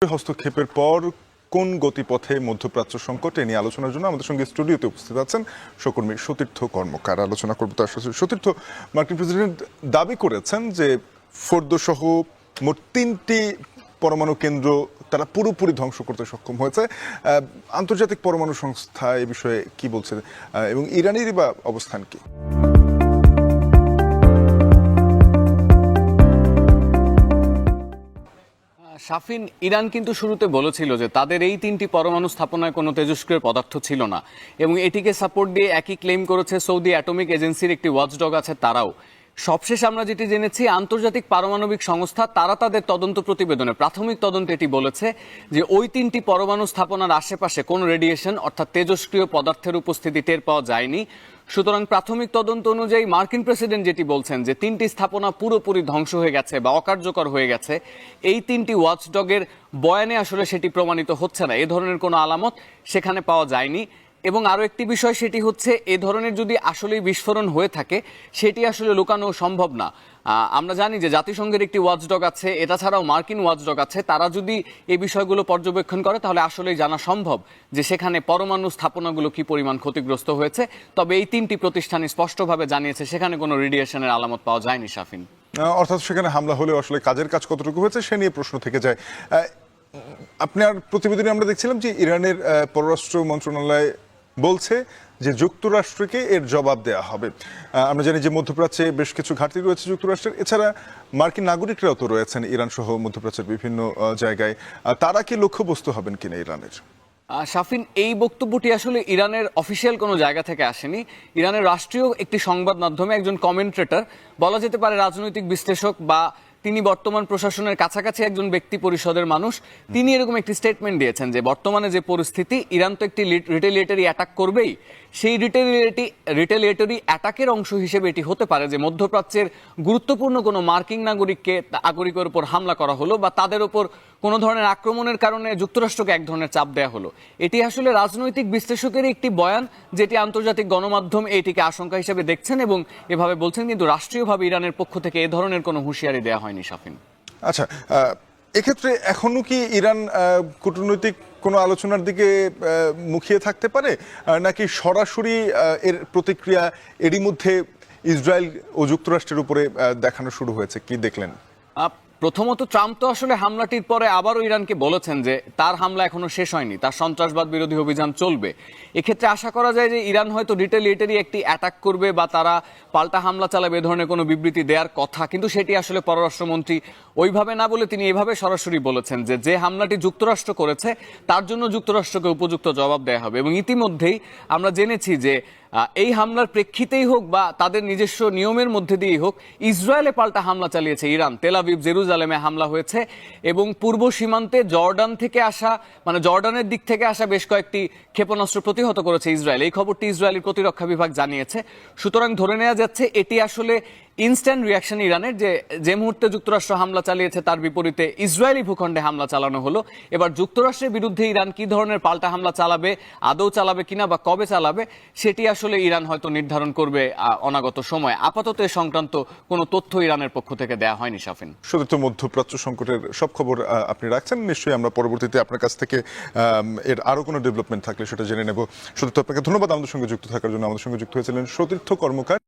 হস্তক্ষেপের পর কোন গতিপথে মধ্যপ্রাচ্য সংকটে নিয়ে আলোচনার জন্য আমাদের সঙ্গে স্টুডিওতে উপস্থিত আছেন সহকর্মী সতীর্থ কর্মকার। আলোচনা করব তার সাথে। সতীর্থ, মার্কিন প্রেসিডেন্ট দাবি করেছেন যে ফোর্দো সহ মোট 3টি পরমাণু কেন্দ্র তারা পুরোপুরি ধ্বংস করতে সক্ষম হয়েছে। আন্তর্জাতিক পরমাণু সংস্থা এ বিষয়ে কি বলছে এবং ইরানেরই বা অবস্থান কি? শাফিন, ইরান কিন্তু শুরুতে বলেছিল যে তাদের এই 3টি পরমাণু স্থাপনায় কোনো তেজস্ক্রিয় পদার্থ ছিল না এবং এটিকে সাপোর্ট দিয়ে একই ক্লেম করেছে সৌদি অ্যাটমিক এজেন্সির একটি ওয়াচডগ আছে তারাও। সবশেষ আমরা যেটি জেনেছি, আন্তর্জাতিক পারমাণবিক সংস্থা তারা তাদের তদন্ত প্রতিবেদনে প্রাথমিক তদন্তে এটি বলেছে যে ওই 3টি পরমাণু স্থাপনার আশেপাশে কোনো রেডিয়েশন অর্থাৎ তেজস্ক্রিয় পদার্থের উপস্থিতি টের পাওয়া যায়নি। সুতরাং প্রাথমিক তদন্ত অনুযায়ী মার্কিন প্রেসিডেন্ট যেটি বলছেন যে 3টি স্থাপনা পুরোপুরি ধ্বংস হয়ে গেছে বা অকার্যকর হয়ে গেছে, এই 3টি ওয়াচডগের বয়ানে আসলে সেটি প্রমাণিত হচ্ছে না। এ ধরনের কোনো আলামত সেখানে পাওয়া যায়নি। এবং আরও একটি বিষয়, সেটি হচ্ছে এ ধরনের যদি আসলেই বিস্ফোরণ হয়ে থাকে সেটি আসলে লুকানো সম্ভব না। আমরা জানি যে জাতিসংঘের একটি ওয়াচডগ আছে, এটা ছাড়াও মার্কিন ওয়াচডগ আছে। তারা যদি এই বিষয়গুলো পর্যবেক্ষণ করে তাহলে আসলেই জানা সম্ভব যে সেখানে পরমাণু স্থাপনাগুলো কি পরিমাণ ক্ষতিগ্রস্ত হয়েছে। তবে এই 3টি প্রতিষ্ঠান স্পষ্টভাবে জানিয়েছে সেখানে কোনো রেডিয়েশনের আলামত পাওয়া যায়নি। শাফিন, অর্থাৎ সেখানে হামলা হলেও আসলে কাজের কাজ কতটুকু হয়েছে সে নিয়ে প্রশ্ন থেকে যায়। আপনার প্রতিবেদনে আমরা দেখছিলাম যে ইরানের পররাষ্ট্র মন্ত্রণালয় বলছে যে যুক্তরাষ্ট্রকে এর জবাব দেওয়া হবে। আমরা জানি যে মধ্যপ্রাচ্যে বেশ কিছু ঘাটতি রয়েছে যুক্তরাষ্ট্রের, এছাড়া মার্কিন নাগরিকরাও তো রয়েছেন ইরান সহ মধ্যপ্রাচ্যের বিভিন্ন জায়গায়। তারা কি লক্ষ্যবস্তু হবেন কিনা ইরানের? শাফিন, এই বক্তব্যটি আসলে ইরানের অফিসিয়াল কোনো জায়গা থেকে আসেনি। ইরানের রাষ্ট্রীয় একটি সংবাদ মাধ্যমে একজন কমেন্ট্রেটর, বলা যেতে পারে রাজনৈতিক বিশ্লেষক বা তিনি বর্তমান প্রশাসনের কাছাকাছি একজন ব্যক্তি পরিষদের মানুষ, তিনি এরকম একটি স্টেটমেন্ট দিয়েছেন যে বর্তমানে যে পরিস্থিতি, ইরান তো একটি রিটেলিয়েটরি অ্যাটাক করবেই। সেই রিটেলিয়েটরি অ্যাটাকের অংশ হিসেবে এটি হতে পারে যে মধ্যপ্রাচ্যের গুরুত্বপূর্ণ কোনো মার্কিন নাগরিকের উপর হামলা করা হলো বা তাদের উপর কোনো ধরনের আক্রমণের কারণে যুক্তরাষ্ট্রকে এক ধরনের চাপ দেওয়া হলো। এটি আসলে রাজনৈতিক বিশ্লেষকের একটি বয়ান, যেটি আন্তর্জাতিক গণমাধ্যম এটিকে আশঙ্কা হিসেবে দেখছেন এবং এভাবে বলছেন, কিন্তু রাষ্ট্রীয়ভাবে ইরানের পক্ষ থেকে এ ধরনের কোনো হুঁশিয়ারি দেওয়া হয়নি। শাফিন, আচ্ছা, এক্ষেত্রে এখনো কি ইরান কূটনৈতিক কোনো আলোচনার দিকে মুখিয়ে থাকতে পারে, নাকি সরাসরি এর প্রতিক্রিয়া এরই মধ্যে ইসরায়েল ও যুক্তরাষ্ট্রের উপরে দেখানো শুরু হয়েছে? কি দেখলেন? প্রথমত, ট্রাম্প তো আসলে হামলাটির পরে আবারও ইরানকে বলেছেন যে তার হামলা এখনো শেষ হয়নি, তার সন্ত্রাসবাদ বিরোধী অভিযান চলবে। এক্ষেত্রে আশা করা যায় যে ইরান হয়তো রিটেলিয়েটরি একটি অ্যাটাক করবে বা তারা পাল্টা হামলা চালাবে, এ ধরনের কোনো বিবৃতি দেওয়ার কথা, কিন্তু সেটি আসলে পররাষ্ট্রমন্ত্রী ওইভাবে না বলে তিনি এভাবে সরাসরি বলেছেন যে যে হামলাটি যুক্তরাষ্ট্র করেছে তার জন্য যুক্তরাষ্ট্রকে উপযুক্ত জবাব দেওয়া হবে। এবং ইতিমধ্যেই আমরা জেনেছি যে এই হামলার প্রেক্ষিতেই হোক বা তাদের নিজস্ব নিয়মের মধ্যে দিয়েই হোক, ইসরায়েলে পাল্টা হামলা চালিয়েছে ইরান। তেল আবিব, জেরুজালেমে হামলা হয়েছে এবং পূর্ব সীমান্তে জর্ডান থেকে আসা, মানে জর্ডানের দিক থেকে আসা বেশ কয়েকটি ক্ষেপণাস্ত্র প্রতিহত করেছে ইসরায়েল। এই খবরটি ইসরায়েলের প্রতিরক্ষা বিভাগ জানিয়েছে। সুতরাং ধরে নেওয়া যাচ্ছে এটি আসলে ইনস্ট্যান্ট রিয়াকশন ইরানের, যে মুহূর্তে যুক্তরাষ্ট্র হামলা চালিয়েছে তার বিপরীতে ইসরায়েলি ভূখণ্ডে হামলা চালানো হলো। এবার যুক্তরাষ্ট্রের বিরুদ্ধে ইরান কি ধরনের পাল্টা হামলা চালাবে, আদৌ চালাবে কিনা বা কবে চালাবে, সেটি আসলে ইরান হয়তো নির্ধারণ করবে অনাগত সময়। আপাতত এ সংক্রান্ত কোনো তথ্য ইরানের পক্ষ থেকে দেওয়া হয়নি। শাফিন, শুধু তো মধ্যপ্রাচ্য সংকটের সব খবর আপনি রাখছেন, নিশ্চয়ই আমরা পরবর্তীতে আপনার কাছ থেকে এর আরো কোনো ডেভেলপমেন্ট থাকলে সেটা জেনে নেব। শুধু তো আপনাকে ধন্যবাদ আমাদের সঙ্গে যুক্ত থাকার জন্য। আমাদের সঙ্গে যুক্ত হয়েছিলেন সতীর্থ কর্মকার।